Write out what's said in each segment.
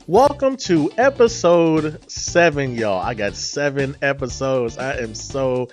Welcome to episode 7, y'all. I got 7 episodes. I am so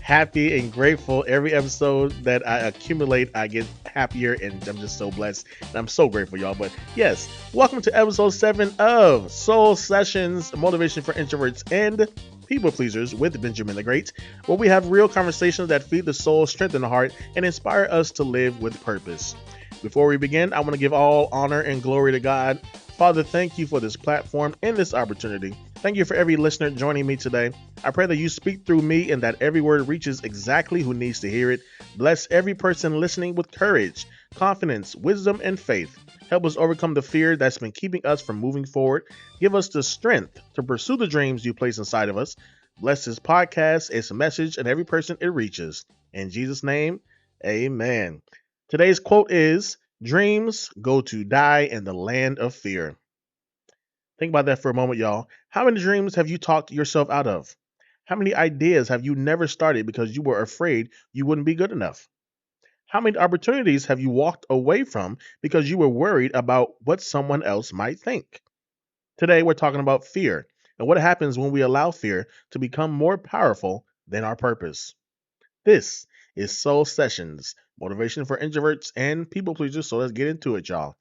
happy and grateful. Every episode that I accumulate, I get happier, and I'm just so blessed. And I'm so grateful, y'all. But yes, welcome to episode 7 of Soul Sessions Motivation for Introverts and People Pleasers with Benjamin the Great, where we have real conversations that feed the soul, strengthen the heart, and inspire us to live with purpose. Before we begin, I want to give all honor and glory to God. Father, thank you for this platform and this opportunity. Thank you for every listener joining me today. I pray that you speak through me and that every word reaches exactly who needs to hear it. Bless every person listening with courage, confidence, wisdom, and faith. Help us overcome the fear that's been keeping us from moving forward. Give us the strength to pursue the dreams you place inside of us. Bless this podcast, its message, and every person it reaches. In Jesus' name, amen. Today's quote is: dreams go to die in the land of fear. Think about that for a moment, y'all. How many dreams have you talked yourself out of? How many ideas have you never started because you were afraid you wouldn't be good enough? How many opportunities have you walked away from because you were worried about what someone else might think? Today, we're talking about fear and what happens when we allow fear to become more powerful than our purpose. This is Soul Sessions, motivation for introverts and people pleasers. So let's get into it, y'all.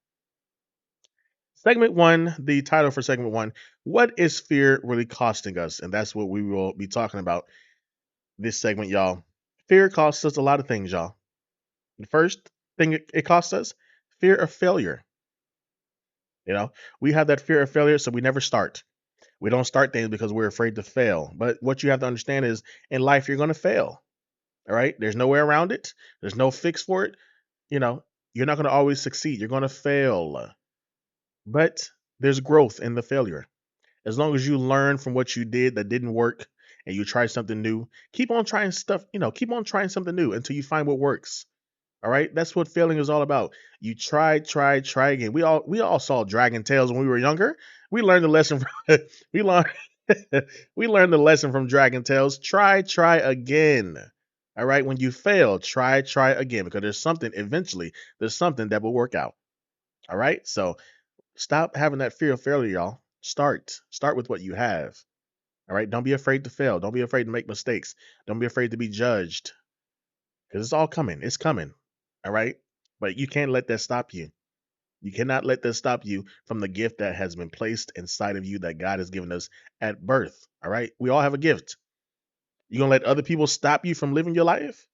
Segment one, the title for segment one: what is fear really costing us? And that's what we will be talking about this segment, y'all. Fear costs us a lot of things, y'all. The first thing it costs us: fear of failure. You know, we have that fear of failure, so we never start. We don't start things because we're afraid to fail. But what you have to understand is in life, you're going to fail. All right. There's no way around it, there's no fix for it. You know, you're not going to always succeed. You're going to fail. But there's growth in the failure. As long as you learn from what you did that didn't work and you try something new, keep on trying stuff, keep on trying something new until you find what works. All right? That's what failing is all about. You try again. We all saw Dragon Tales when we were younger. We learned the lesson from we learned we learned the lesson from Dragon Tales. Try again. All right? When you fail, try again because there's something that will work out. All right? So stop having that fear of failure, y'all. Start with what you have. All right. Don't be afraid to fail. Don't be afraid to make mistakes. Don't be afraid to be judged because it's all coming. It's coming. All right. But you can't let that stop you. You cannot let that stop you from the gift that has been placed inside of you that God has given us at birth. All right. We all have a gift. You gonna let other people stop you from living your life?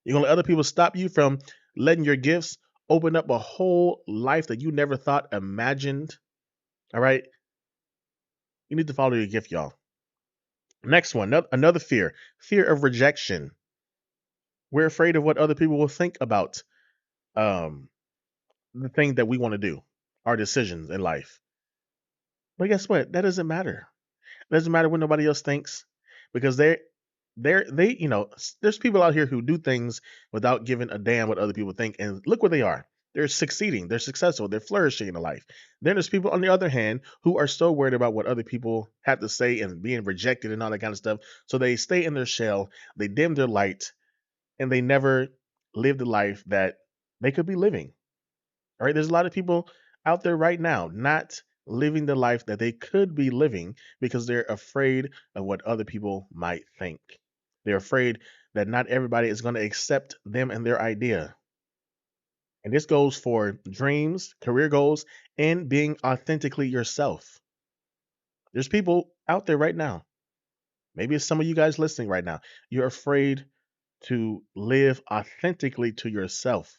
You're gonna let other people stop you from letting your gifts open up a whole life that you never thought imagined? All right. You need to follow your gift, y'all. Next one, another fear of rejection. We're afraid of what other people will think about um, the thing that we want to do, our decisions in life. But guess what? That doesn't matter. It doesn't matter what nobody else thinks because there's people out here who do things without giving a damn what other people think. And look where they are. They're succeeding. They're successful. They're flourishing in life. Then there's people on the other hand who are so worried about what other people have to say and being rejected and all that kind of stuff. So they stay in their shell. They dim their light and they never live the life that they could be living. All right. There's a lot of people out there right now not living the life that they could be living because they're afraid of what other people might think. They're afraid that not everybody is going to accept them and their idea. And this goes for dreams, career goals, and being authentically yourself. There's people out there right now. Maybe it's some of you guys listening right now. You're afraid to live authentically to yourself.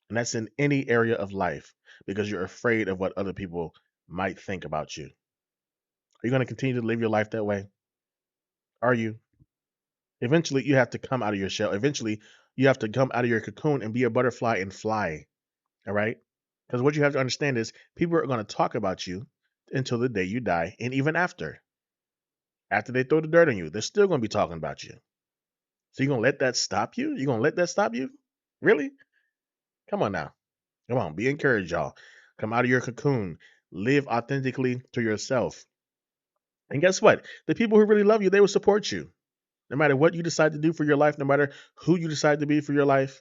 And that's in any area of life because you're afraid of what other people might think about you. Are you going to continue to live your life that way? Are you? Eventually, you have to come out of your shell. Eventually, you have to come out of your cocoon and be a butterfly and fly. All right? Because what you have to understand is people are going to talk about you until the day you die and even after. After they throw the dirt on you, they're still going to be talking about you. So you're going to let that stop you? You're going to let that stop you? Really? Come on now. Come on. Be encouraged, y'all. Come out of your cocoon. Live authentically to yourself. And guess what? The people who really love you, they will support you. No matter what you decide to do for your life, no matter who you decide to be for your life,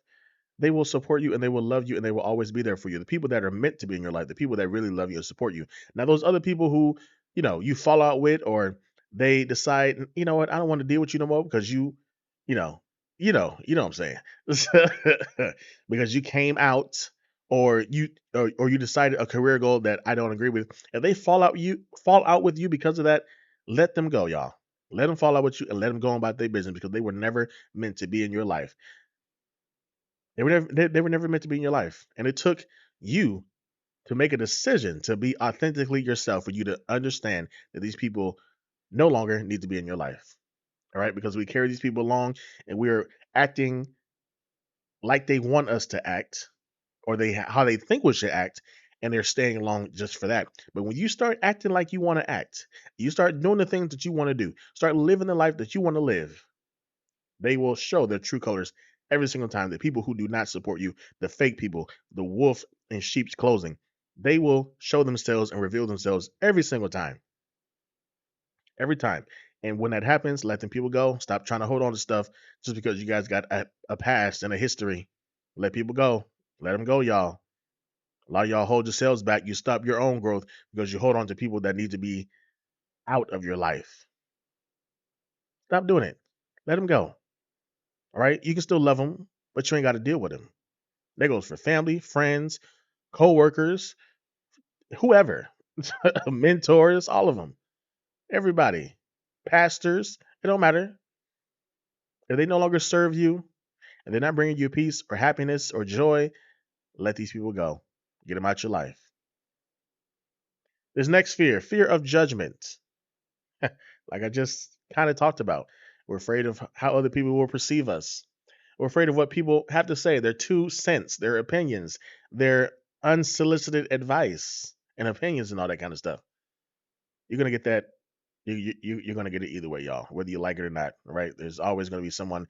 they will support you and they will love you and they will always be there for you. The people that are meant to be in your life, the people that really love you and support you. Now, those other people who, you fall out with, or they decide, you know what, I don't want to deal with you no more because you know, you know what I'm saying? Because you came out, or you decided a career goal that I don't agree with. If they fall out with you because of that, let them go, y'all. Let them fall out with you and let them go on about their business because they were never meant to be in your life. They were never meant to be in your life. And it took you to make a decision to be authentically yourself, for you to understand that these people no longer need to be in your life. All right. Because we carry these people along and we're acting like they want us to act, or how they think we should act. And they're staying along just for that. But when you start acting like you want to act, you start doing the things that you want to do, start living the life that you want to live, they will show their true colors every single time. The people who do not support you, the fake people, the wolf in sheep's clothing, they will show themselves and reveal themselves every single time. Every time. And when that happens, let them people go. Stop trying to hold on to stuff just because you guys got a past and a history. Let people go. Let them go, y'all. A lot of y'all hold yourselves back. You stop your own growth because you hold on to people that need to be out of your life. Stop doing it. Let them go. All right. You can still love them, but you ain't got to deal with them. That goes for family, friends, co-workers, whoever, mentors, all of them, everybody, pastors. It don't matter if they no longer serve you and they're not bringing you peace or happiness or joy. Let these people go. Get them out your life. This next fear of judgment, like I just kind of talked about. We're afraid of how other people will perceive us. We're afraid of what people have to say, their 2 cents, their opinions, their unsolicited advice and opinions and all that kind of stuff. You're gonna get that. You're gonna get it either way, y'all. Whether you like it or not, right? There's always gonna be someone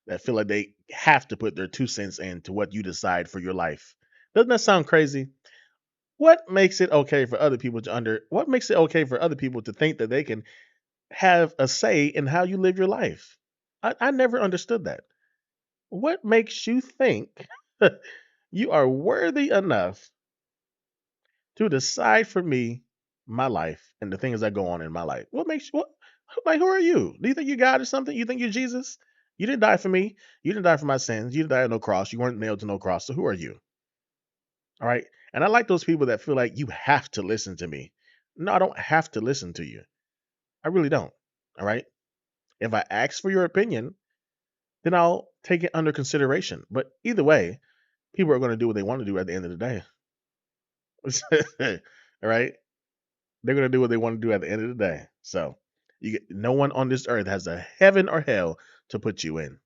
that feel like they have to put their 2 cents into what you decide for your life. Doesn't that sound crazy? What makes it okay for other people to What makes it okay for other people to think that they can have a say in how you live your life? I never understood that. What makes you think you are worthy enough to decide for me, my life, and the things that go on in my life? What makes what like who are you? Do you think you God or something? You think you're Jesus? You didn't die for me. You didn't die for my sins. You didn't die on no cross. You weren't nailed to no cross. So who are you? All right. And I like those people that feel like you have to listen to me. No, I don't have to listen to you. I really don't. All right. If I ask for your opinion, then I'll take it under consideration. But either way, people are going to do what they want to do at the end of the day. All right. They're going to do what they want to do at the end of the day. So no one on this earth has a heaven or hell to put you in.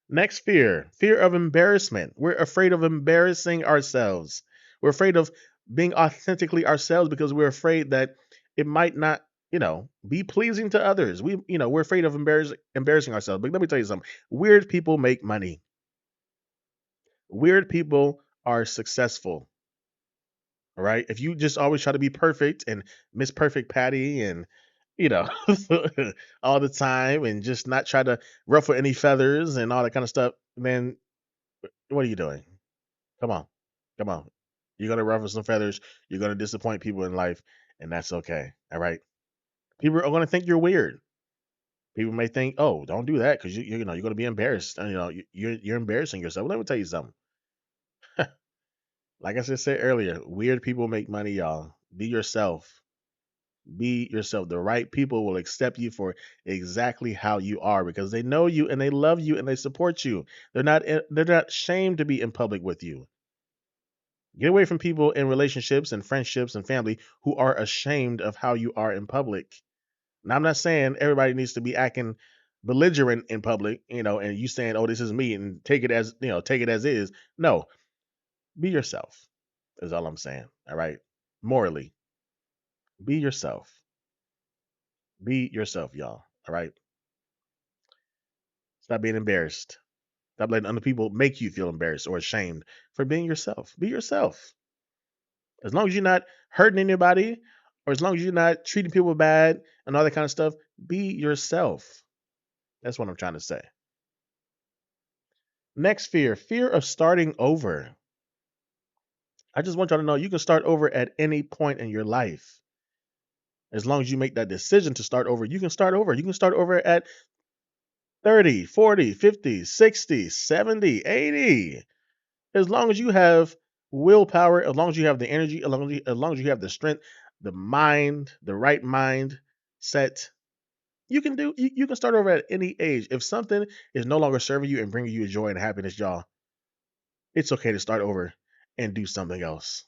Next fear of embarrassment. We're afraid of embarrassing ourselves. We're afraid of being authentically ourselves because we're afraid that it might not, be pleasing to others. We're afraid of embarrassing ourselves. But let me tell you something. Weird people make money. Weird people are successful. All right. If you just always try to be perfect and Miss Perfect Patty and, you know, all the time and just not try to ruffle any feathers and all that kind of stuff, then what are you doing? Come on. Come on. You're going to ruffle some feathers. You're going to disappoint people in life, and that's okay. All right. People are going to think you're weird. People may think, "Oh, don't do that because you're going to be embarrassed. And, you're embarrassing yourself." Well, let me tell you something. Like I just said earlier, weird people make money, y'all. Be yourself. Be yourself. The right people will accept you for exactly how you are because they know you and they love you and they support you. They're not ashamed to be in public with you. Get away from people in relationships and friendships and family who are ashamed of how you are in public. Now, I'm not saying everybody needs to be acting belligerent in public, and you saying, "Oh, this is me," and take it as is. No, be yourself. Is all I'm saying. All right, morally, be yourself. Be yourself, y'all. All right. Stop being embarrassed. Stop letting other people make you feel embarrassed or ashamed for being yourself. Be yourself. As long as you're not hurting anybody, or as long as you're not treating people bad and all that kind of stuff, be yourself. That's what I'm trying to say. Next fear, fear of starting over. I just want y'all to know you can start over at any point in your life. As long as you make that decision to start over, you can start over. You can start over at 30, 40, 50, 60, 70, 80. As long as you have willpower, as long as you have the energy, as long as you have the strength, the mind, the right mind set, you can start over at any age. If something is no longer serving you and bringing you joy and happiness, y'all, it's okay to start over and do something else.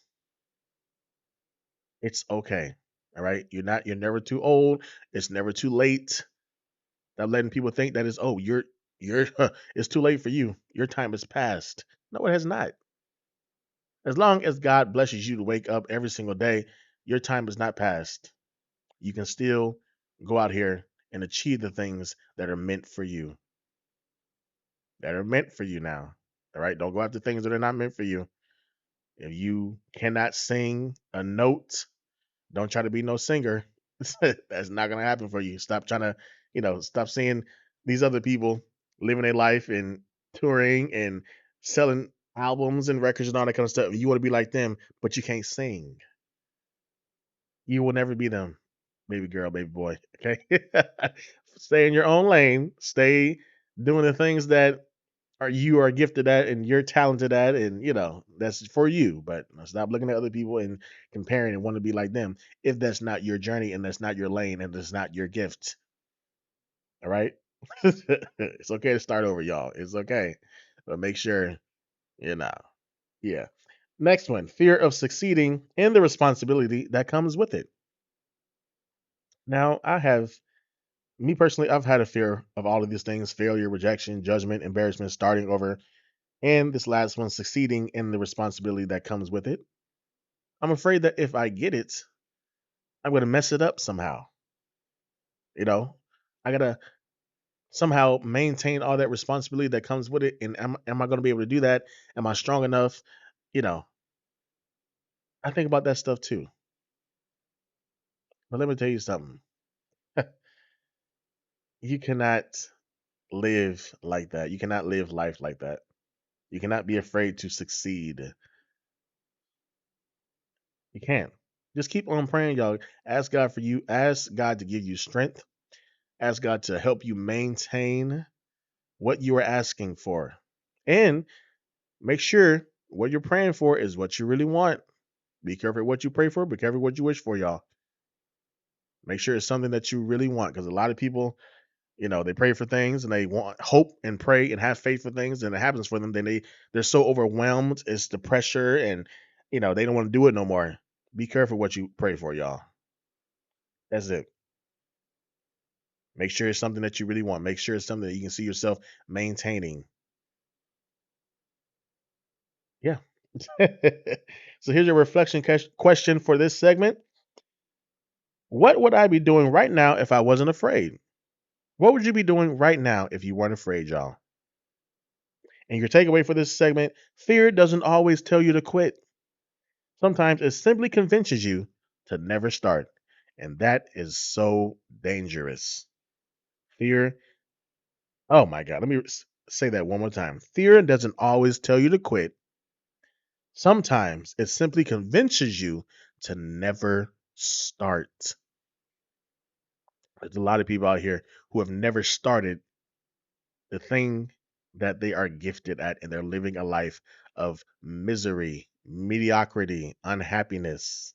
It's okay. All right. You're never too old. It's never too late. Stop letting people think that is, oh, you're it's too late for you. Your time has passed. No, it has not. As long as God blesses you to wake up every single day, your time is not past. You can still go out here and achieve the things that are meant for you. That are meant for you now. All right. Don't go after things that are not meant for you. If you cannot sing a note, don't try to be no singer. That's not gonna happen for you. Stop trying to, stop seeing these other people living their life and touring and selling albums and records and all that kind of stuff. You want to be like them, but you can't sing. You will never be them, baby girl, baby boy. Okay. Stay in your own lane. Stay doing the things that you are gifted at and you're talented at, and that's for you. But stop looking at other people and comparing and want to be like them if that's not your journey and that's not your lane and that's not your gift. All right. It's okay to start over, y'all. It's okay. But make sure, you know. Yeah. Next one, fear of succeeding and the responsibility that comes with it. Now, me personally, I've had a fear of all of these things: failure, rejection, judgment, embarrassment, starting over, and this last one, succeeding and the responsibility that comes with it. I'm afraid that if I get it, I'm going to mess it up somehow. You know, I got to somehow maintain all that responsibility that comes with it. And am I going to be able to do that? Am I strong enough? You know, I think about that stuff too. But let me tell you something. You cannot live like that. You cannot live life like that. You cannot be afraid to succeed. You can't. Just keep on praying, y'all. Ask God for you. Ask God to give you strength. Ask God to help you maintain what you are asking for. And make sure what you're praying for is what you really want. Be careful what you pray for. Be careful what you wish for, y'all. Make sure it's something that you really want, because a lot of people, they pray for things and they want hope and pray and have faith for things, and it happens for them. Then they're so overwhelmed. It's the pressure, and they don't want to do it no more. Be careful what you pray for, y'all. That's it. Make sure it's something that you really want. Make sure it's something that you can see yourself maintaining. Yeah. So here's your reflection question for this segment. What would I be doing right now if I wasn't afraid? What would you be doing right now if you weren't afraid, y'all? And your takeaway for this segment: fear doesn't always tell you to quit. Sometimes it simply convinces you to never start. And that is so dangerous. Fear, oh my God, let me say that one more time. Fear doesn't always tell you to quit. Sometimes it simply convinces you to never start. There's a lot of people out here who have never started the thing that they are gifted at, and they're living a life of misery, mediocrity, unhappiness.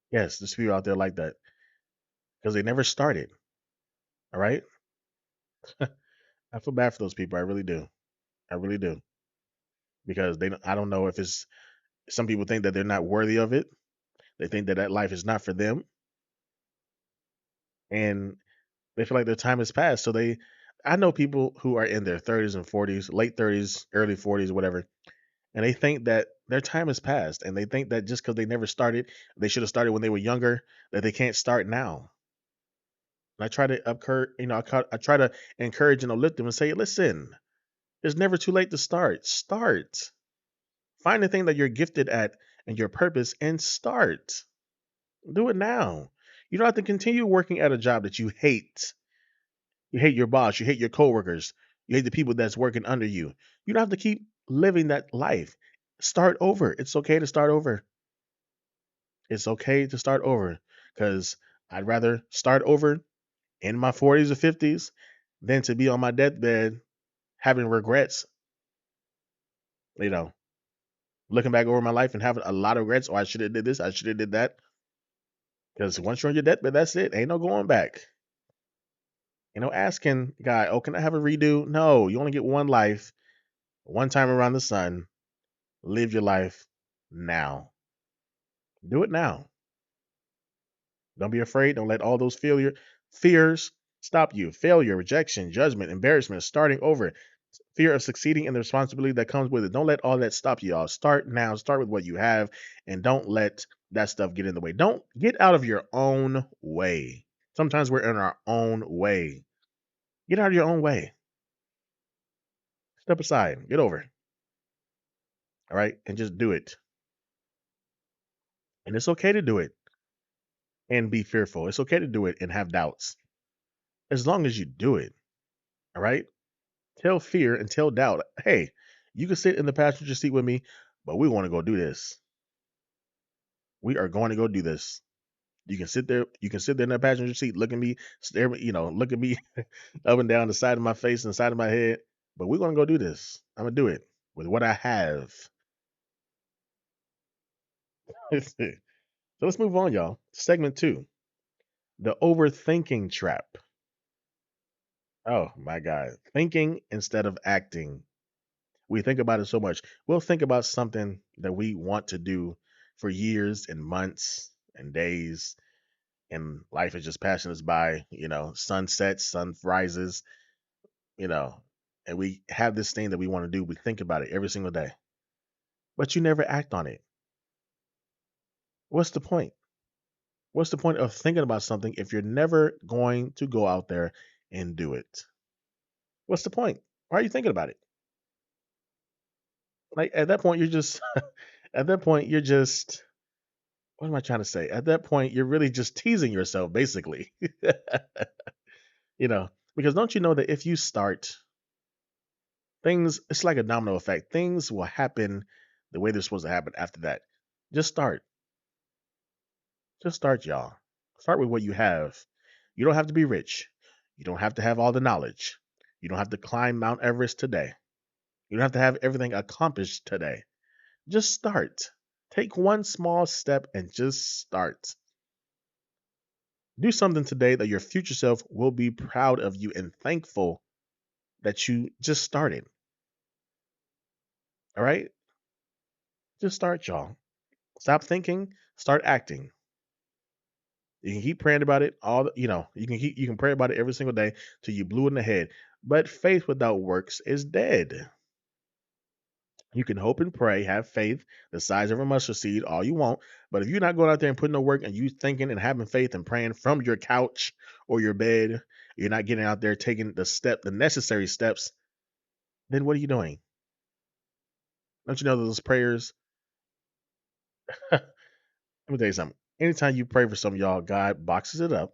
Yes, there's people out there like that because they never started. All right. I feel bad for those people. I really do. I really do. Because I don't know if it's, some people think that they're not worthy of it. They think that that life is not for them. And they feel like their time has passed. I know people who are in their 30s and 40s, late 30s, early 40s, whatever, and they think that their time has passed, and they think that just because they never started, they should have started when they were younger, that they can't start now. And I try to I try to encourage and uplift them and say, listen, it's never too late to start. Start. Find the thing that you're gifted at and your purpose, and start. Do it now. You don't have to continue working at a job that you hate. You hate your boss. You hate your coworkers. You hate the people that's working under you. You don't have to keep living that life. Start over. It's okay to start over. It's okay to start over because I'd rather start over in my 40s or 50s than to be on my deathbed having regrets, you know, looking back over my life and having a lot of regrets. Oh, I should have did this. I should have did that. Because once you're on your deathbed, that's it. Ain't no going back. Asking God, oh, can I have a redo? No, you only get one life, one time around the sun. Live your life now. Do it now. Don't be afraid. Don't let all those fears stop you. Failure, rejection, judgment, embarrassment, starting over, fear of succeeding and the responsibility that comes with it. Don't let all that stop you, y'all. Start now. Start with what you have, and don't let that stuff get in the way. Don't get out of your own way. Sometimes we're in our own way. Get out of your own way. Step aside. Get over. All right, and just do it. And it's okay to do it and be fearful. It's okay to do it and have doubts as long as you do it. All right. Tell fear and tell doubt, hey, you can sit in the passenger seat with me, but we want to go do this. We are going to go do this. You can sit there. You can sit there in that passenger seat, look at me, stare, look at me up and down the side of my face and the side of my head. But we're gonna go do this. I'm gonna do it with what I have. So let's move on, y'all. Segment two: the overthinking trap. Oh my God, thinking instead of acting. We think about it so much. We'll think about something that we want to do for years and months and days, and life is just passing us by. Sun sets, sun rises, you know, and we have this thing that we want to do. We think about it every single day, but you never act on it. What's the point? What's the point of thinking about something if you're never going to go out there and do it? What's the point? Why are you thinking about it? Like at that point, you're just, at that point, you're just, what am I trying to say? At that point, you're really just teasing yourself, basically. you know, because don't you know that if you start things, it's like a domino effect. Things will happen the way they're supposed to happen after that. Just start. Just start, y'all. Start with what you have. You don't have to be rich. You don't have to have all the knowledge. You don't have to climb Mount Everest today. You don't have to have everything accomplished today. Just start. Take one small step and just start. Do something today that your future self will be proud of you and thankful that you just started. All right? Just start, y'all. Stop thinking, start acting. You can keep praying about it you can pray about it every single day till you blue in the head. But faith without works is dead. You can hope and pray, have faith the size of a mustard seed all you want, but if you're not going out there and putting no work and you thinking and having faith and praying from your couch or your bed, you're not getting out there taking the necessary steps, then what are you doing? Don't you know those prayers? Let me tell you something. Anytime you pray for some of y'all, God boxes it up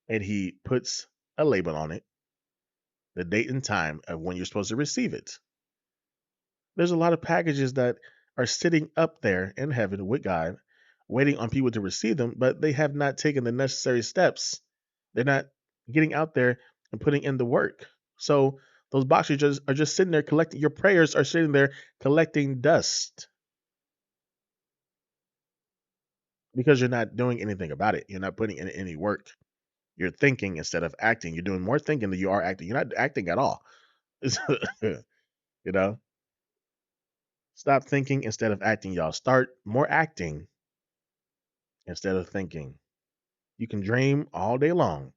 and he puts a label on it, the date and time of when you're supposed to receive it. There's a lot of packages that are sitting up there in heaven with God, waiting on people to receive them, but they have not taken the necessary steps. They're not getting out there and putting in the work. So those boxes are just sitting there collecting. Your prayers are sitting there collecting dust because you're not doing anything about it. You're not putting in any work. You're thinking instead of acting. You're doing more thinking than you are acting. You're not acting at all. you know, Stop thinking instead of acting, y'all. Start more acting instead of thinking. You can dream all day long.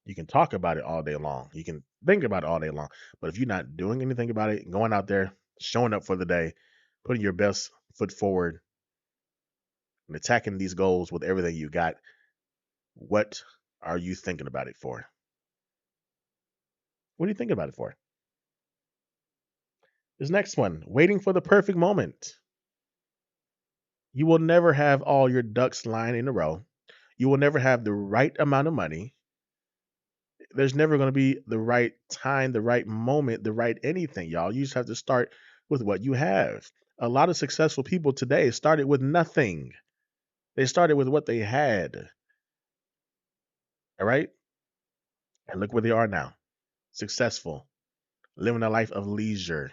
You can talk about it all day long. You can think about it all day long. But if you're not doing anything about it, going out there, showing up for the day, putting your best foot forward, and attacking these goals with everything you got, what are you thinking about it for? What are you thinking about it for? This next one, waiting for the perfect moment. You will never have all your ducks lined in a row. You will never have the right amount of money. There's never going to be the right time, the right moment, the right anything, y'all. You just have to start with what you have. A lot of successful people today started with nothing. They started with what they had. All right. And look where they are now, successful, living a life of leisure,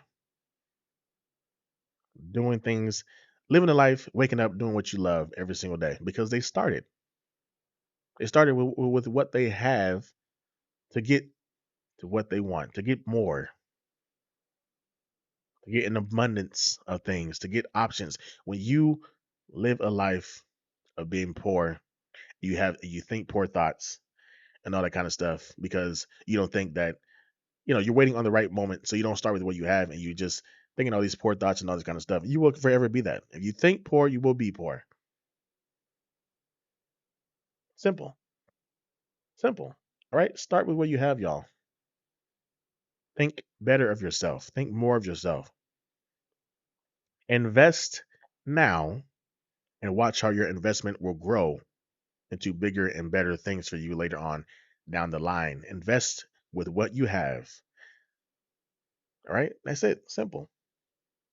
doing things, living a life, waking up, doing what you love every single day because they started. They started with what they have to get to what they want, to get more, to get an abundance of things, to get options. When you live a life of being poor, you think poor thoughts and all that kind of stuff because you don't think that you're waiting on the right moment, so you don't start with what you have and you just thinking all these poor thoughts and all this kind of stuff. You will forever be that. If you think poor, you will be poor. Simple, simple. All right, start with what you have, y'all. Think better of yourself. Think more of yourself. Invest now and watch how your investment will grow into bigger and better things for you later on down the line. Invest with what you have. All right, that's it. Simple.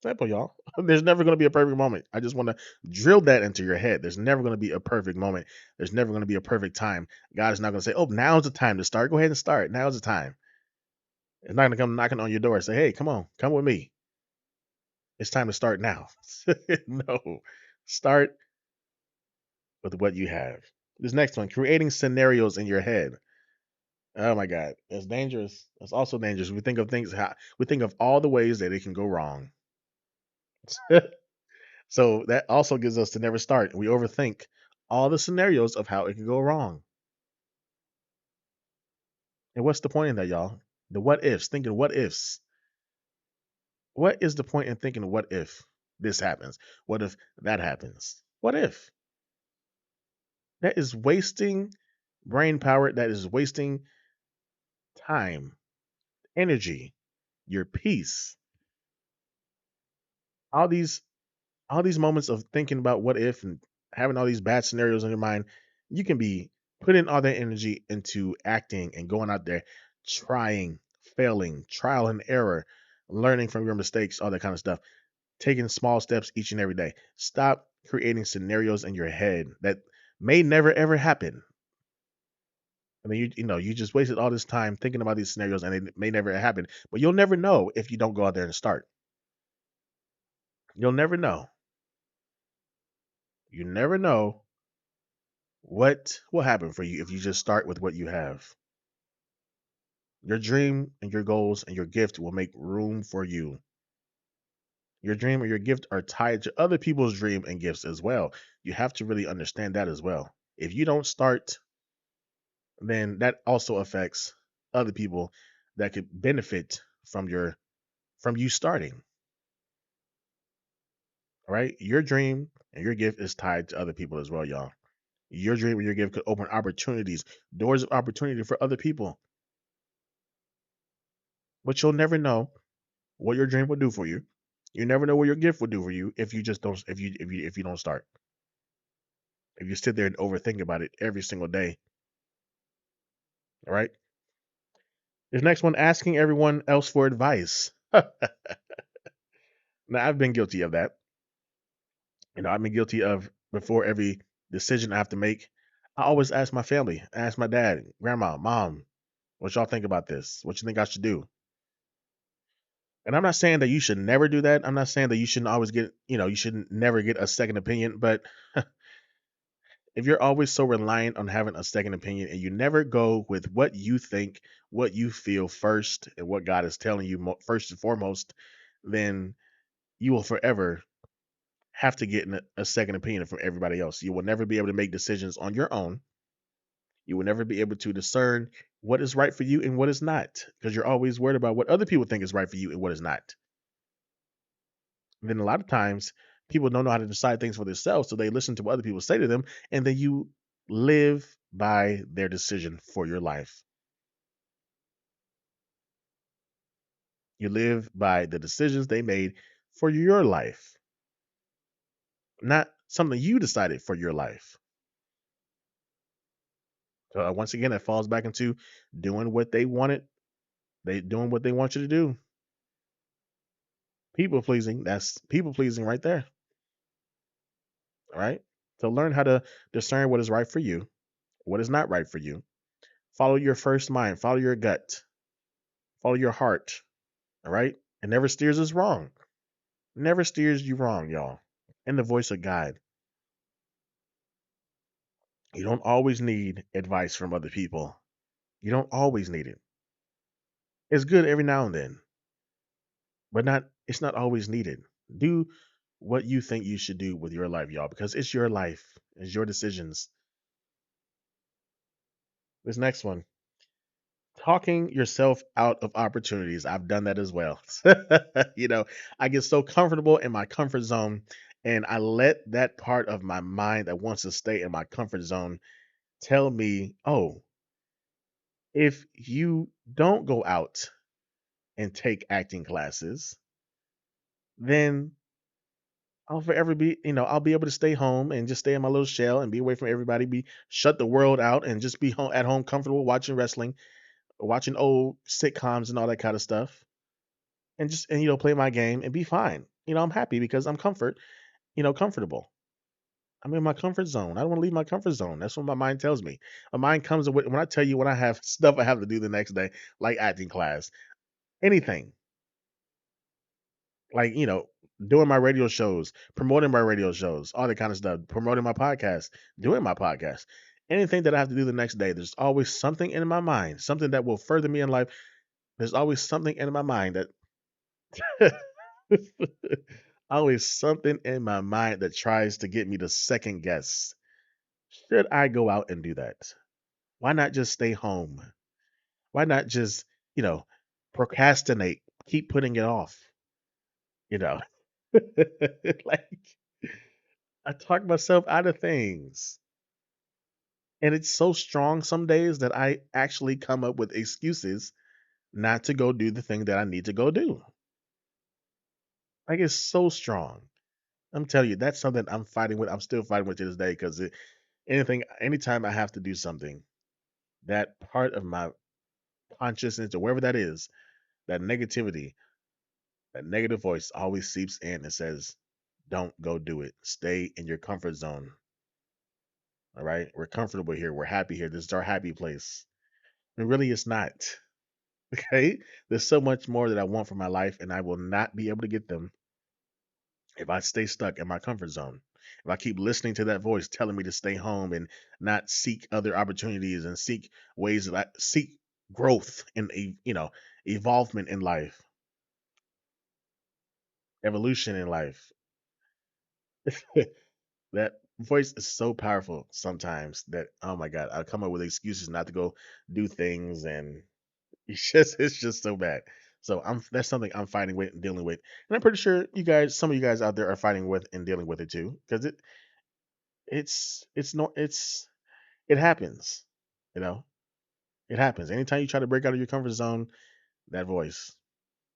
Simple, y'all. There's never going to be a perfect moment. I just want to drill that into your head. There's never going to be a perfect moment. There's never going to be a perfect time. God is not going to say, "Oh, now's the time to start. Go ahead and start. Now's the time." It's not going to come knocking on your door and say, "Hey, come on, come with me. It's time to start now." No, start with what you have. This next one, creating scenarios in your head. Oh my God, it's dangerous. It's also dangerous. We think of things. We think of all the ways that it can go wrong. So that also gives us to never start. We overthink all the scenarios of how it can go wrong. And what's the point in that, y'all? The what ifs, thinking what ifs. What is the point in thinking what if this happens? What if that happens? What if? That is wasting brain power. That is wasting time, energy, your peace. All these all these moments of thinking about what if and having all these bad scenarios in your mind, you can be putting all that energy into acting and going out there, trying, failing, trial and error, learning from your mistakes, all that kind of stuff, taking small steps each and every day. Stop creating scenarios in your head that may never ever happen. I mean, you just wasted all this time thinking about these scenarios and it may never happen. But you'll never know if you don't go out there and start. You'll never know. You never know what will happen for you if you just start with what you have? Your dream and your goals and your gift will make room for you. Your dream and your gift are tied to other people's dream and gifts as well. You have to really understand that as well. If you don't start, then that also affects other people that could benefit from you starting. All right? Your dream and your gift is tied to other people as well, y'all. Your dream and your gift could open opportunities, doors of opportunity for other people. But you'll never know what your dream will do for you. You never know what your gift will do for you if you just don't if you don't start. If you sit there and overthink about it every single day. All right. This next one, asking everyone else for advice. Now I've been guilty of that. I've been guilty of before every decision I have to make. I always ask my family, ask my dad, grandma, mom, what y'all think about this? What you think I should do? And I'm not saying that you should never do that. I'm not saying that you shouldn't always get, you shouldn't never get a second opinion. But if you're always so reliant on having a second opinion and you never go with what you think, what you feel first, and what God is telling you first and foremost, then you will forever have to get a second opinion from everybody else. You will never be able to make decisions on your own. You will never be able to discern what is right for you and what is not because you're always worried about what other people think is right for you and what is not. And then a lot of times people don't know how to decide things for themselves, so they listen to what other people say to them, and then you live by their decision for your life. You live by the decisions they made for your life, not something you decided for your life. So once again, it falls back into doing what they wanted. They doing what they want you to do. People pleasing. That's people pleasing right there. All right. So learn how to discern what is right for you, what is not right for you. Follow your first mind. Follow your gut. Follow your heart. All right. It never steers us wrong. Never steers you wrong, y'all. And the voice of God. You don't always need advice from other people. You don't always need it. It's good every now and then, but not. It's not always needed. Do what you think you should do with your life, y'all, because it's your life. It's your decisions. This next one, talking yourself out of opportunities. I've done that as well. you know, I get so comfortable in my comfort zone, and I let that part of my mind that wants to stay in my comfort zone tell me, oh, if you don't go out and take acting classes, then I'll forever be, I'll be able to stay home and just stay in my little shell and be away from everybody, be shut the world out and just be home at home comfortable watching wrestling, watching old sitcoms and all that kind of stuff. And just and play my game and be fine. I'm happy because I'm comfortable. I'm in my comfort zone. I don't want to leave my comfort zone. That's what my mind tells me. My mind comes with when I tell you when I have stuff I have to do the next day, like acting class, anything, like doing my radio shows, promoting my radio shows, all that kind of stuff, promoting my podcast, doing my podcast. Anything that I have to do the next day, there's always something in my mind, something that will further me in life. There's always something in my mind that always something in my mind that tries to get me to second guess. Should I go out and do that? Why not just stay home? Why not just, you know, procrastinate, keep putting it off? You know, like I talk myself out of things. And it's so strong some days that I actually come up with excuses not to go do the thing that I need to go do. Like it's so strong. I'm telling you, that's something I'm fighting with. I'm still fighting with to this day because anytime I have to do something, that part of my consciousness or wherever that is, that negativity, that negative voice always seeps in and says, don't go do it. Stay in your comfort zone. All right. We're comfortable here. We're happy here. This is our happy place. And really, it's not. Okay. There's so much more that I want for my life, and I will not be able to get them if I stay stuck in my comfort zone. If I keep listening to that voice telling me to stay home and not seek other opportunities and seek ways that I seek growth and evolvement in life, evolution in life. That voice is so powerful sometimes that oh my god, I come up with excuses not to go do things, and it's just so bad. So that's something I'm fighting with and dealing with, and I'm pretty sure some of you guys out there are fighting with and dealing with it too, because it's no it happens, you know, it happens. Anytime you try to break out of your comfort zone, that voice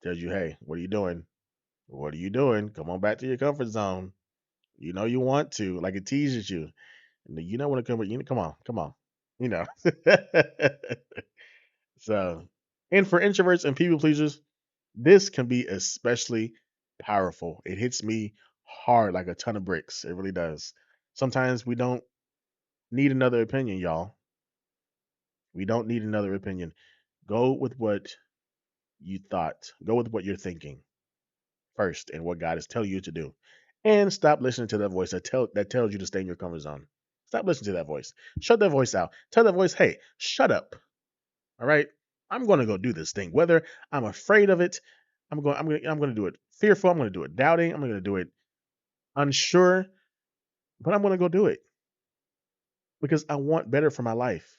tells you, hey, what are you doing? What are you doing? Come on back to your comfort zone. You know you want to, like it teases you. You know when it comes, come on, come on. You know. So, and for introverts and people pleasers, this can be especially powerful. It hits me hard like a ton of bricks. It really does. Sometimes we don't need another opinion, y'all. We don't need another opinion. Go with what you thought. Go with what you're thinking first and what God is telling you to do. And stop listening to that voice that tells you to stay in your comfort zone. Stop listening to that voice. Shut that voice out. Tell that voice, hey, shut up. All right. I'm gonna go do this thing. Whether I'm afraid of it, I'm gonna do it fearful, I'm gonna do it doubting, I'm gonna do it unsure, but I'm gonna go do it because I want better for my life.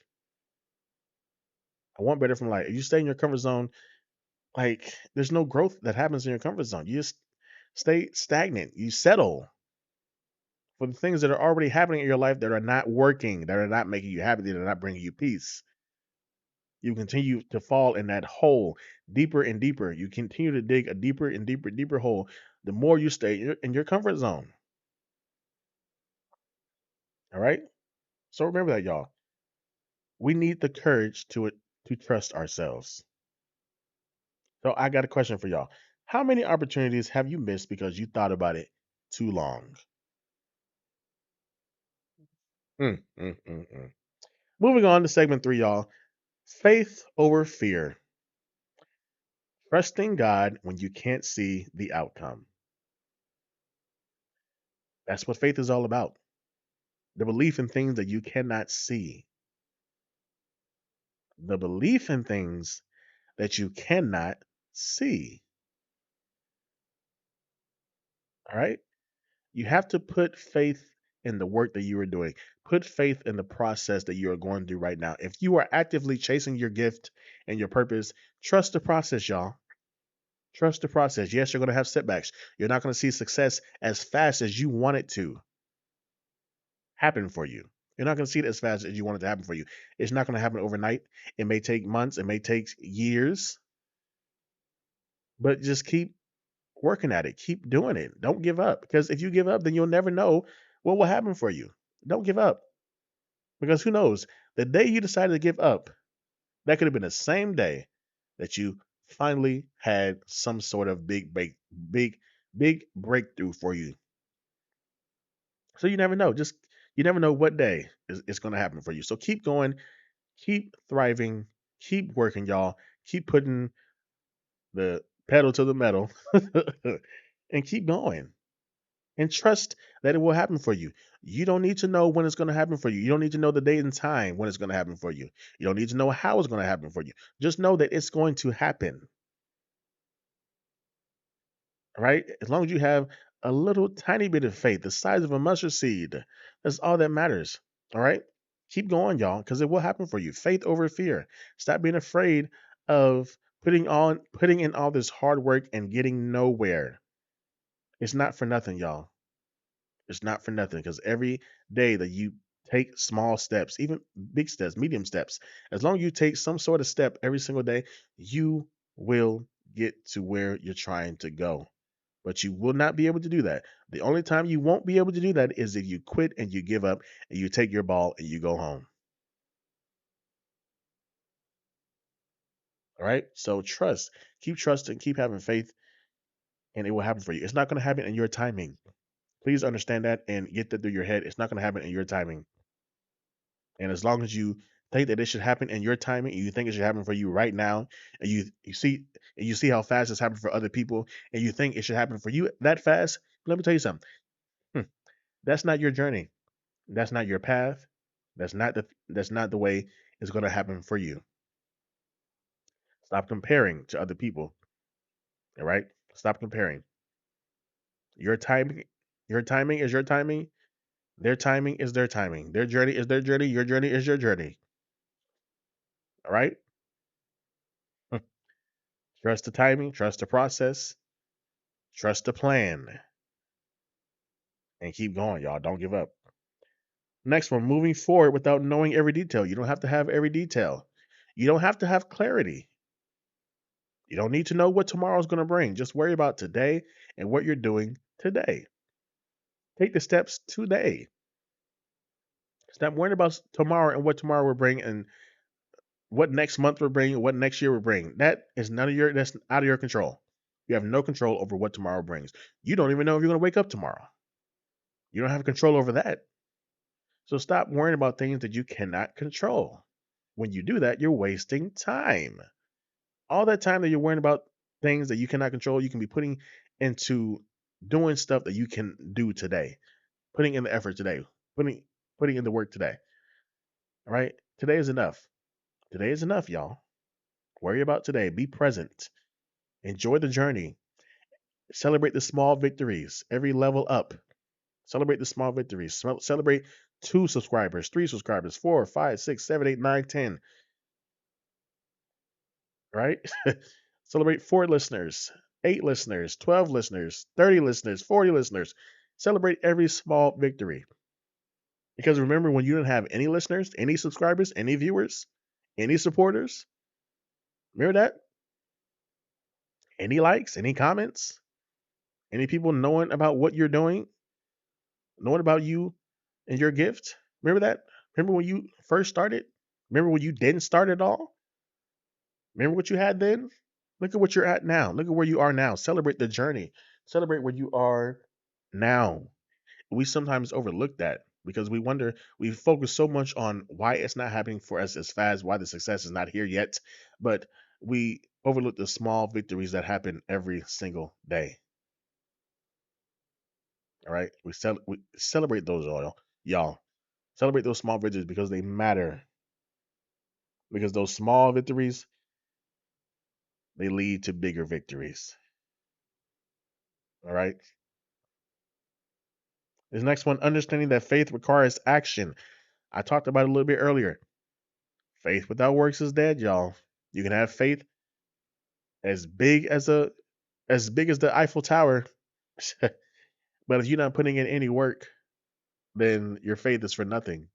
I want better from life. If you stay in your comfort zone, like there's no growth that happens in your comfort zone. You just stay stagnant. You settle for the things that are already happening in your life that are not working, that are not making you happy, that are not bringing you peace. You continue to fall in that hole deeper and deeper. You continue to dig a deeper and deeper, deeper hole the more you stay in your comfort zone. All right. So remember that, y'all. We need the courage to trust ourselves. So I got a question for y'all. How many opportunities have you missed because you thought about it too long? Mm, mm, mm, mm. Moving on to segment three, y'all. Faith over fear. Trusting God when you can't see the outcome. That's what faith is all about. The belief in things that you cannot see. The belief in things that you cannot see. All right. You have to put faith in the work that you are doing. Put faith in the process that you are going through right now. If you are actively chasing your gift and your purpose, trust the process, y'all. Trust the process. Yes, you're going to have setbacks. You're not going to see success as fast as you want it to happen for you. You're not going to see it as fast as you want it to happen for you. It's not going to happen overnight. It may take months, it may take years, but just keep working at it. Keep doing it. Don't give up because if you give up, then you'll never know what will happen for you. Don't give up because who knows? The day you decided to give up, that could have been the same day that you finally had some sort of big, big breakthrough for you. So you never know. Just you never know what day is going to happen for you. So keep going, keep thriving, keep working, y'all. Keep putting the pedal to the metal and keep going. And trust that it will happen for you. You don't need to know when it's going to happen for you. You don't need to know the date and time when it's going to happen for you. You don't need to know how it's going to happen for you. Just know that it's going to happen, right? As long as you have a little tiny bit of faith, the size of a mustard seed, that's all that matters. All right? Keep going, y'all, because it will happen for you. Faith over fear. Stop being afraid of putting in all this hard work and getting nowhere. It's not for nothing, y'all. It's not for nothing because every day that you take small steps, even big steps, medium steps, as long as you take some sort of step every single day, you will get to where you're trying to go. But you will not be able to do that. The only time you won't be able to do that is if you quit and you give up and you take your ball and you go home. All right. So trust, keep trusting, keep having faith, and it will happen for you. It's not going to happen in your timing. Please understand that and get that through your head. It's not going to happen in your timing. And as long as you think that it should happen in your timing, and you think it should happen for you right now, and you see how fast it's happened for other people, and you think it should happen for you that fast, let me tell you something. Hmm, that's not your journey. That's not your path. That's not the way it's going to happen for you. Stop comparing to other people. All right? Stop comparing. Your timing, your timing is your timing. Their timing is their timing. Their journey is their journey. Your journey is your journey. All right? Trust the timing, trust the process, trust the plan, and keep going, y'all. Don't give up. Next one, moving forward without knowing every detail. You don't have to have every detail. You don't have to have clarity. You don't need to know what tomorrow's going to bring. Just worry about today and what you're doing today. Take the steps today. Stop worrying about tomorrow and what tomorrow will bring and what next month will bring, what next year will bring. That's out of your control. You have no control over what tomorrow brings. You don't even know if you're going to wake up tomorrow. You don't have control over that. So stop worrying about things that you cannot control. When you do that, you're wasting time. All that time that you're worrying about things that you cannot control, you can be putting into doing stuff that you can do today, putting in the effort today, putting putting in the work today. All right? Today is enough. Today is enough, y'all. Worry about today. Be present. Enjoy the journey. Celebrate the small victories. Every level up. Celebrate the small victories. Celebrate 2 subscribers, 3 subscribers, 4, 5, 6, 7, 8, 9, 10. Right? Celebrate 4 listeners, 8 listeners, 12 listeners, 30 listeners, 40 listeners. Celebrate every small victory. Because remember, when you didn't have any listeners, any subscribers, any viewers, any supporters, remember that? Any likes, any comments, any people knowing about what you're doing, knowing about you and your gift. Remember that? Remember when you first started? Remember when you didn't start at all? Remember what you had then? Look at what you're at now. Look at where you are now. Celebrate the journey. Celebrate where you are now. We sometimes overlook that because we focus so much on why it's not happening for us as fast, why the success is not here yet, but we overlook the small victories that happen every single day. All right, we celebrate those, y'all. Celebrate those small victories because they matter. Because those small victories they lead to bigger victories. All right. This next one, understanding that faith requires action. I talked about it a little bit earlier. Faith without works is dead, y'all. You can have faith as big as the Eiffel Tower, but if you're not putting in any work, then your faith is for nothing.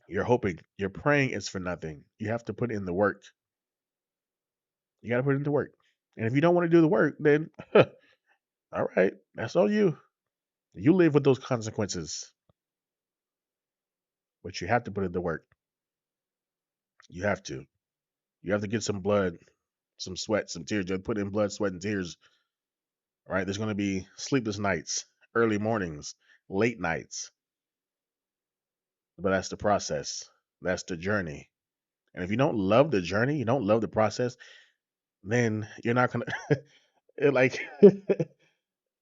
You're hoping, you're praying is for nothing. You have to put in the work. You got to put in the work. And if you don't want to do the work, then all right, that's on you. You live with those consequences, but you have to put in the work. You have to. You have to get some blood, some sweat, some tears. You have to put in blood, sweat, and tears. All right. There's going to be sleepless nights, early mornings, late nights, but that's the process. That's the journey. And if you don't love the journey, you don't love the process, then you're not gonna like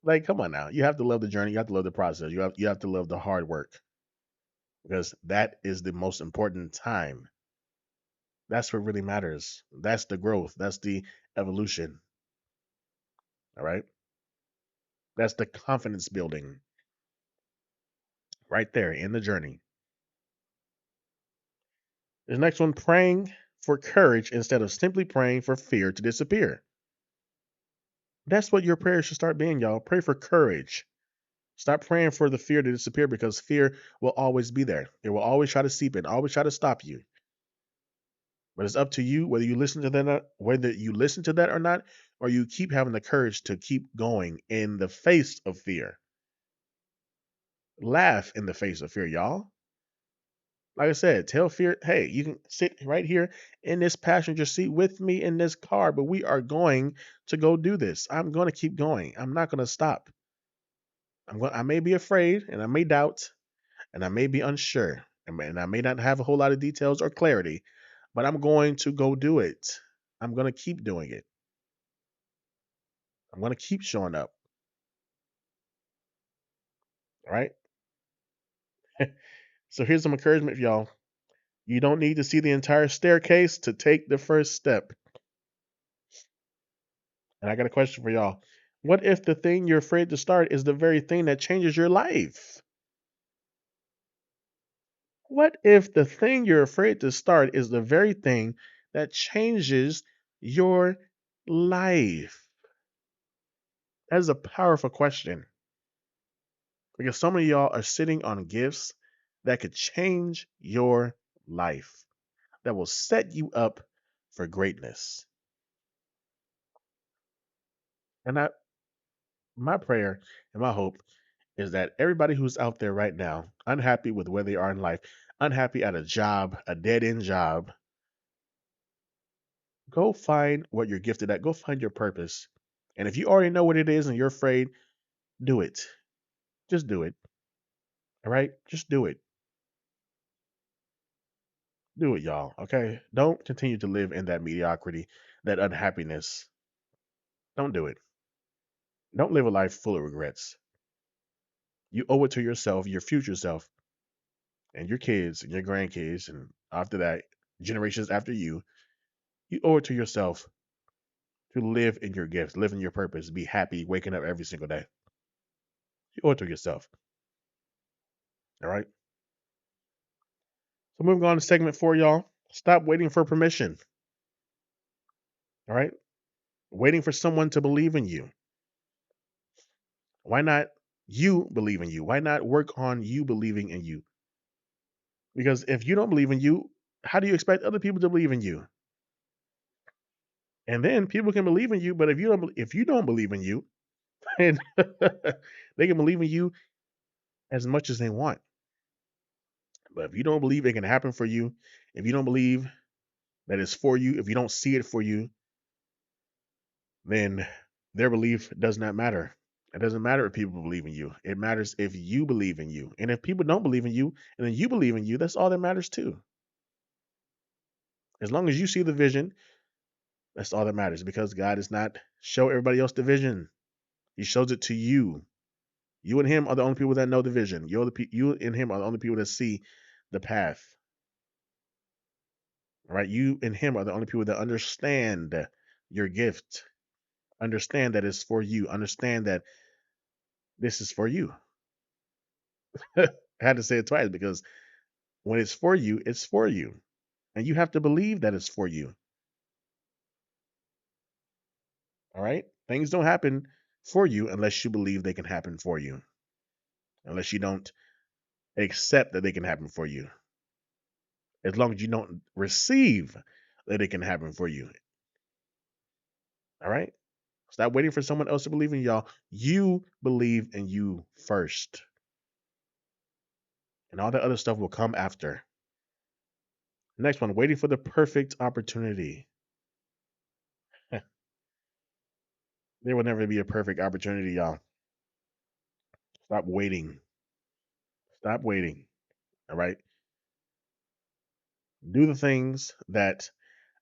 like come on now. You have to love the journey. You have to love the process. You have to love the hard work because that is the most important time. That's what really matters. That's the growth. That's the evolution. All right. That's the confidence building right there in the journey. The next one, praying for courage instead of simply praying for fear to disappear. That's what your prayer should start being, y'all. Pray for courage. Stop praying for the fear to disappear because fear will always be there. It will always try to seep in, always try to stop you. But it's up to you whether you listen to that, whether you listen to that or not, or you keep having the courage to keep going in the face of fear. Laugh in the face of fear, y'all. Like I said, tell fear, hey, you can sit right here in this passenger seat with me in this car, but we are going to go do this. I'm going to keep going. I'm not going to stop. I may be afraid and I may doubt and I may be unsure and I may not have a whole lot of details or clarity, but I'm going to go do it. I'm going to keep doing it. I'm going to keep showing up. All right. So here's some encouragement for y'all. You don't need to see the entire staircase to take the first step. And I got a question for y'all. What if the thing you're afraid to start is the very thing that changes your life? What if the thing you're afraid to start is the very thing that changes your life? That is a powerful question because so many of y'all are sitting on gifts that could change your life, that will set you up for greatness. And my prayer and my hope is that everybody who's out there right now, unhappy with where they are in life, unhappy at a job, a dead end job, go find what you're gifted at. Go find your purpose. And if you already know what it is and you're afraid, do it. Just do it. All right? Just do it. Do it, y'all. Okay? Don't continue to live in that mediocrity, that unhappiness. Don't do it. Don't live a life full of regrets. You owe it to yourself, your future self, and your kids and your grandkids, and after that, generations after you. You owe it to yourself to live in your gifts, live in your purpose, be happy waking up every single day. You owe it to yourself. All right. So moving on to segment 4, y'all. Stop waiting for permission. All right. Waiting for someone to believe in you. Why not you believe in you? Why not work on you believing in you? Because if you don't believe in you, how do you expect other people to believe in you? And then people can believe in you, but if you don't believe in you, then they can believe in you as much as they want. But if you don't believe it can happen for you, if you don't believe that it's for you, if you don't see it for you, then their belief does not matter. It doesn't matter if people believe in you. It matters if you believe in you. And if people don't believe in you and then you believe in you, that's all that matters too. As long as you see the vision, that's all that matters because God does not show everybody else the vision. He shows it to you. You and him are the only people that know the vision. You and him are the only people that see the path. All right? You and him are the only people that understand your gift. Understand that it's for you. Understand that this is for you. I had to say it twice because when it's for you, it's for you. And you have to believe that it's for you. All right? Things don't happen for you unless you believe they can happen for you. Unless you don't accept that they can happen for you. As long as you don't receive that it can happen for you. All right? Stop waiting for someone else to believe in y'all. You believe in you first. And all the other stuff will come after. Next one, waiting for the perfect opportunity. There will never be a perfect opportunity, y'all. Stop waiting. Stop waiting. All right? Do the things that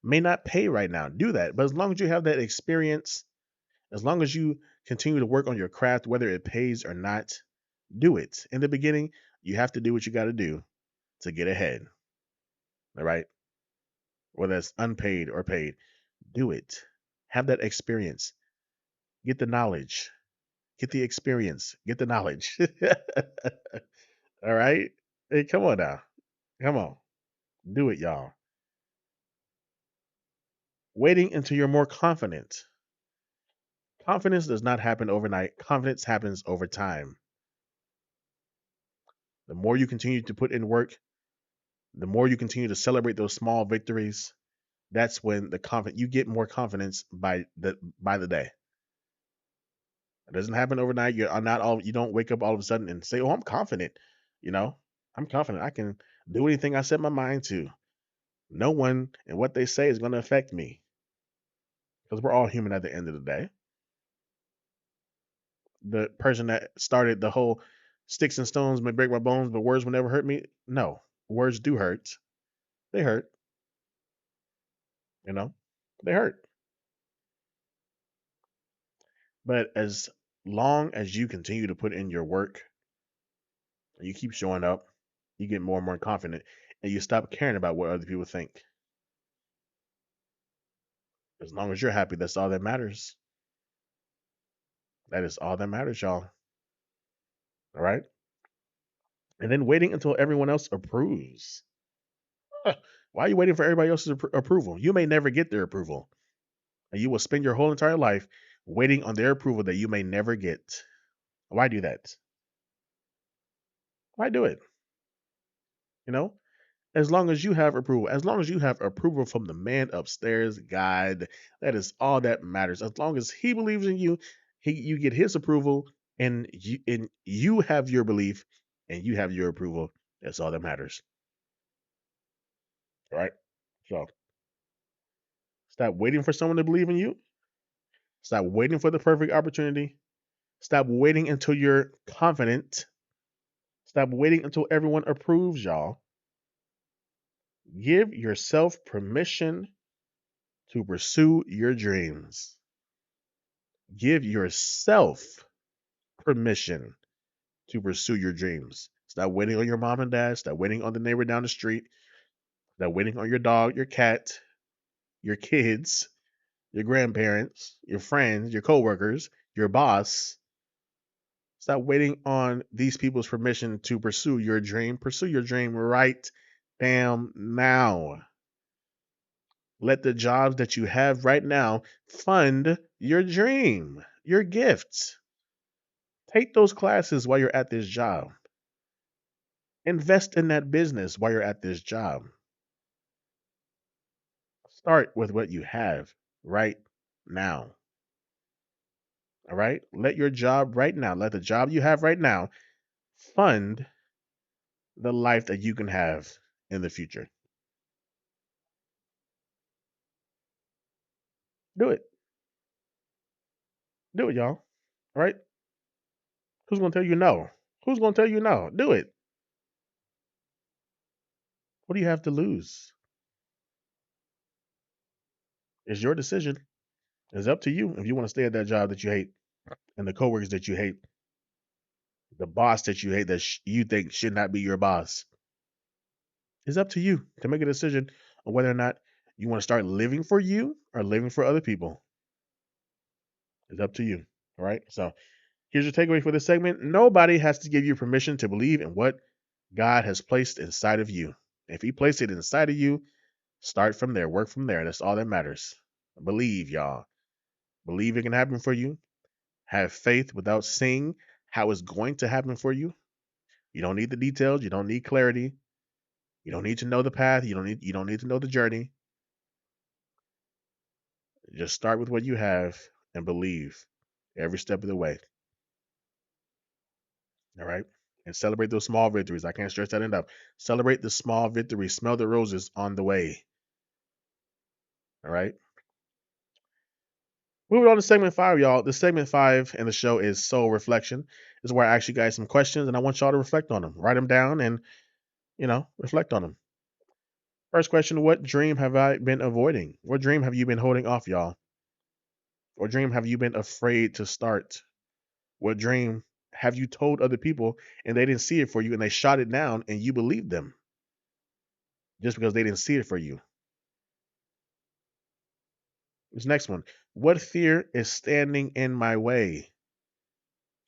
may not pay right now. Do that. But as long as you have that experience, as long as you continue to work on your craft, whether it pays or not, do it. In the beginning, you have to do what you got to do to get ahead. All right? Whether it's unpaid or paid, do it. Have that experience. Get the knowledge. Get the experience. Get the knowledge. All right? Hey, come on now. Come on. Do it, y'all. Waiting until you're more confident. Confidence does not happen overnight. Confidence happens over time. The more you continue to put in work, the more you continue to celebrate those small victories, that's when the confident you get more confidence by the day. It doesn't happen overnight. You're not all you don't wake up all of a sudden and say, "Oh, I'm confident." You know, I'm confident. I can do anything I set my mind to. No one and what they say is going to affect me because we're all human at the end of the day. The person that started the whole sticks and stones may break my bones, but words will never hurt me. No, words do hurt. They hurt. You know, they hurt. But as long as you continue to put in your work and you keep showing up, you get more and more confident and you stop caring about what other people think. As long as you're happy, that's all that matters. That is all that matters, y'all. All right. And then waiting until everyone else approves. Why are you waiting for everybody else's approval? You may never get their approval. And you will spend your whole entire life waiting on their approval that you may never get. Why do that? Why do it? You know, as long as you have approval, as long as you have approval from the man upstairs, God, that is all that matters. As long as he believes in you, you get his approval, and you have your belief, and you have your approval. That's all that matters. All right. So stop waiting for someone to believe in you. Stop waiting for the perfect opportunity. Stop waiting until you're confident. Stop waiting until everyone approves, y'all. Give yourself permission to pursue your dreams. Give yourself permission to pursue your dreams. Stop waiting on your mom and dad. Stop waiting on the neighbor down the street. Stop waiting on your dog, your cat, your kids, your grandparents, your friends, your coworkers, your boss. Stop waiting on these people's permission to pursue your dream. Pursue your dream right damn now. Let the jobs that you have right now fund your dream, your gifts. Take those classes while you're at this job. Invest in that business while you're at this job. Start with what you have right now. All right? Let your job right now, let the job you have right now fund the life that you can have in the future. Do it. Do it, y'all. All right? Who's going to tell you no? Who's going to tell you no? Do it. What do you have to lose? It's your decision. It's up to you if you want to stay at that job that you hate and the coworkers that you hate, the boss that you hate that you think should not be your boss. It's up to you to make a decision on whether or not you want to start living for you or living for other people. It's up to you. All right. So here's your takeaway for this segment. Nobody has to give you permission to believe in what God has placed inside of you. If He placed it inside of you, start from there, work from there. That's all that matters. Believe, y'all. Believe it can happen for you. Have faith without seeing how it's going to happen for you. You don't need the details. You don't need clarity. You don't need to know the path. You don't need to know the journey. Just start with what you have and believe every step of the way. All right. And celebrate those small victories. I can't stress that enough. Celebrate the small victories. Smell the roses on the way. All right. Moving on to segment five, y'all. The segment five in the show is soul reflection. This is where I ask you guys some questions and I want y'all to reflect on them. Write them down and, reflect on them. First question: what dream have I been avoiding? What dream have you been holding off, y'all? What dream have you been afraid to start? What dream have you told other people and they didn't see it for you and they shot it down and you believed them just because they didn't see it for you? This next one: what fear is standing in my way?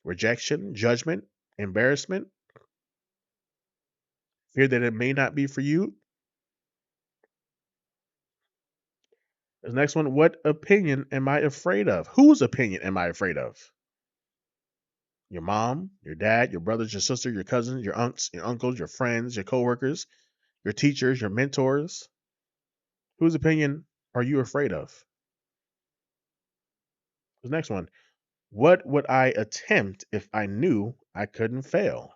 Rejection, judgment, embarrassment, fear that it may not be for you. This next one: what opinion am I afraid of? Whose opinion am I afraid of? Your mom, your dad, your brothers, your sister, your cousins, your aunts, your uncles, your friends, your coworkers, your teachers, your mentors. Whose opinion are you afraid of? The next one: what would I attempt if I knew I couldn't fail?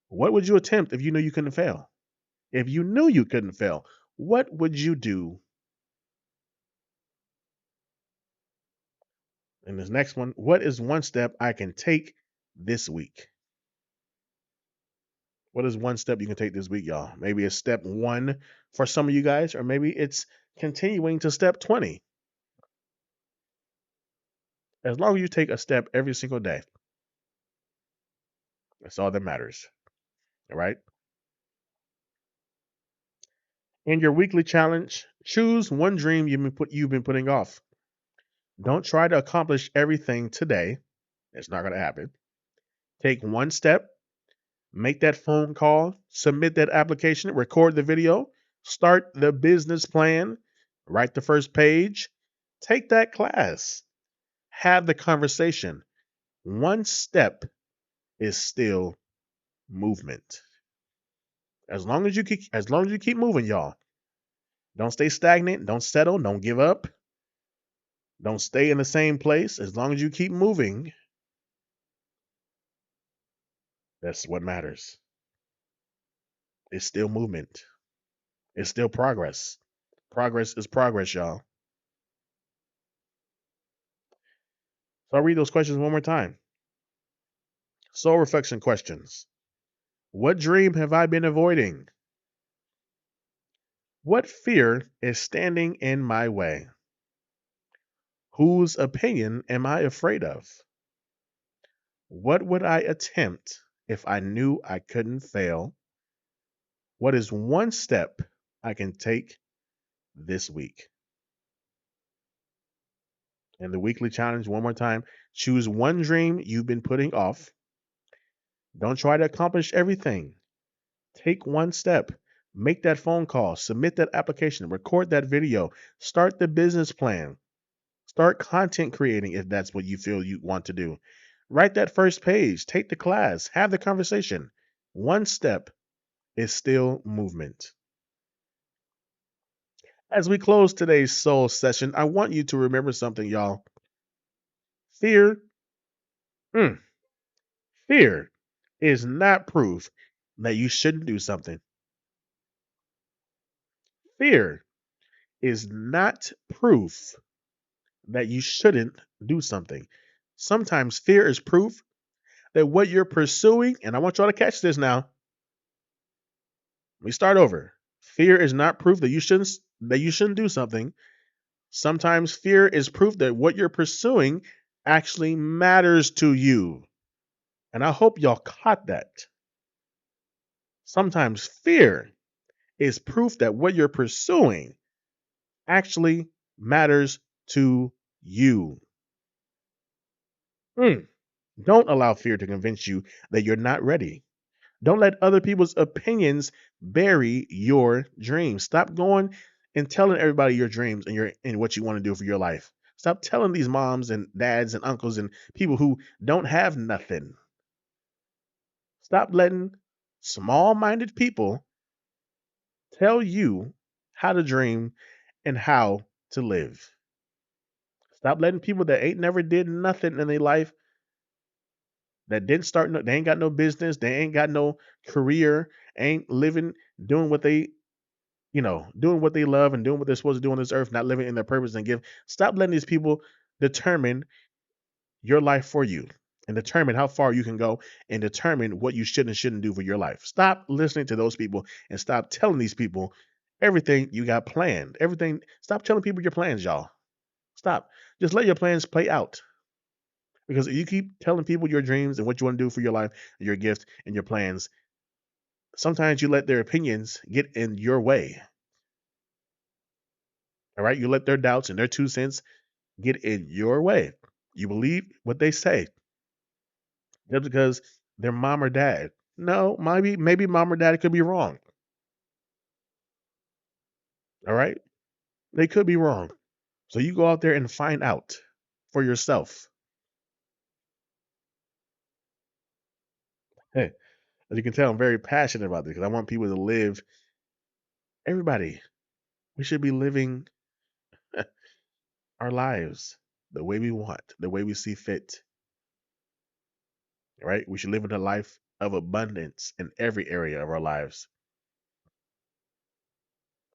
What would you attempt if you knew you couldn't fail? If you knew you couldn't fail, what would you do? And this next one: what is one step I can take this week? What is one step you can take this week, y'all? Maybe it's step one for some of you guys, or maybe it's continuing to step 20. As long as you take a step every single day, that's all that matters. All right. In your weekly challenge, choose one dream you've been putting off. Don't try to accomplish everything today. It's not going to happen. Take one step, make that phone call, submit that application, record the video, start the business plan, write the first page, take that class, have the conversation. One step is still movement. As long as you keep moving, y'all. Don't stay stagnant, don't settle, don't give up. Don't stay in the same place. As long as you keep moving, that's what matters. It's still movement. It's still progress. Progress is progress, y'all. So I'll read those questions one more time. Soul reflection questions. What dream have I been avoiding? What fear is standing in my way? Whose opinion am I afraid of? What would I attempt if I knew I couldn't fail? What is one step I can take this week? And the weekly challenge, one more time: choose one dream you've been putting off. Don't try to accomplish everything. Take one step. Make that phone call, submit that application, record that video, start the business plan, start content creating if that's what you feel you want to do. Write that first page, take the class, have the conversation. One step is still movement. As we close today's soul session, I want you to remember something, y'all. Fear, mm, fear is not proof that you shouldn't do something. Fear is not proof that you shouldn't do something. Sometimes fear is proof that what you're pursuing, and I want y'all to catch this now. Let me start over. Fear is not proof that you shouldn't do something. Sometimes fear is proof that what you're pursuing actually matters to you. And I hope y'all caught that. Sometimes fear is proof that what you're pursuing actually matters to you. Mm. Don't allow fear to convince you that you're not ready. Don't let other people's opinions bury your dreams. Stop going and telling everybody your dreams and what you want to do for your life. Stop telling these moms and dads and uncles and people who don't have nothing. Stop letting small-minded people tell you how to dream and how to live. Stop letting people that ain't never did nothing in their life, that didn't start no, they ain't got no business, they ain't got no career, ain't living, doing what they doing what they love and doing what they're supposed to do on this earth, not living in their purpose and give. Stop letting these people determine your life for you and determine how far you can go and determine what you should and shouldn't do for your life. Stop listening to those people and stop telling these people everything you got planned. Everything. Stop telling people your plans, y'all. Stop. Just let your plans play out. Because if you keep telling people your dreams and what you want to do for your life, your gift, and your plans, sometimes you let their opinions get in your way. All right. You let their doubts and their 2 cents get in your way. You believe what they say just because they're mom or dad. No, maybe mom or dad could be wrong. All right. They could be wrong. So you go out there and find out for yourself. Hey, as you can tell, I'm very passionate about this because I want people to live. Everybody, we should be living our lives the way we want, the way we see fit. Right? We should live in a life of abundance in every area of our lives.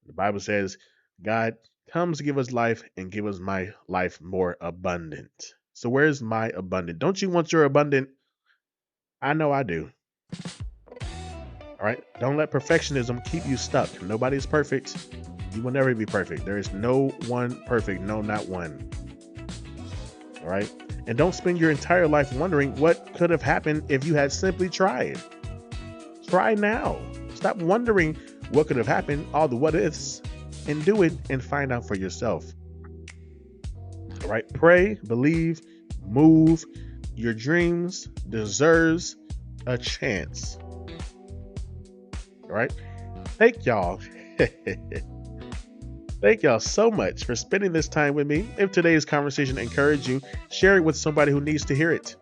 The Bible says, God comes to give us life and give us my life more abundant. So where's my abundant? Don't you want your abundant? I know I do. All right. Don't let perfectionism keep you stuck. Nobody's perfect. You will never be perfect. There is no one perfect. No, not one. All right. And don't spend your entire life wondering what could have happened if you had simply tried. Try now. Stop wondering what could have happened, all the what ifs, and do it and find out for yourself. All right. Pray, believe, move. Your dreams deserves a chance. All right. Thank y'all. Thank y'all so much for spending this time with me. If today's conversation encouraged you, share it with somebody who needs to hear it.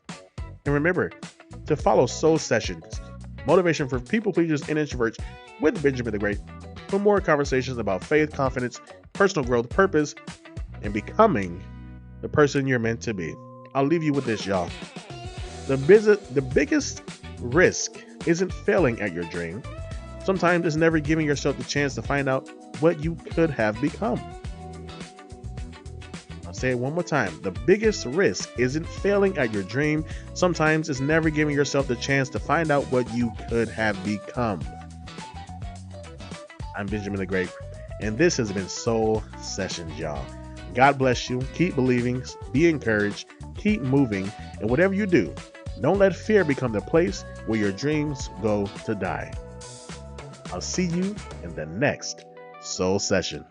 And remember to follow Soul Sessions, motivation for people pleasers and introverts with Benjamin the Great, for more conversations about faith, confidence, personal growth, purpose, and becoming the person you're meant to be. I'll leave you with this, y'all. The biggest risk isn't failing at your dream. Sometimes it's never giving yourself the chance to find out what you could have become. I'll say it one more time. The biggest risk isn't failing at your dream. Sometimes it's never giving yourself the chance to find out what you could have become. I'm Benjamin the Great, and this has been Soul Sessions, y'all. God bless you. Keep believing, be encouraged, keep moving, and whatever you do, don't let fear become the place where your dreams go to die. I'll see you in the next Soul Session.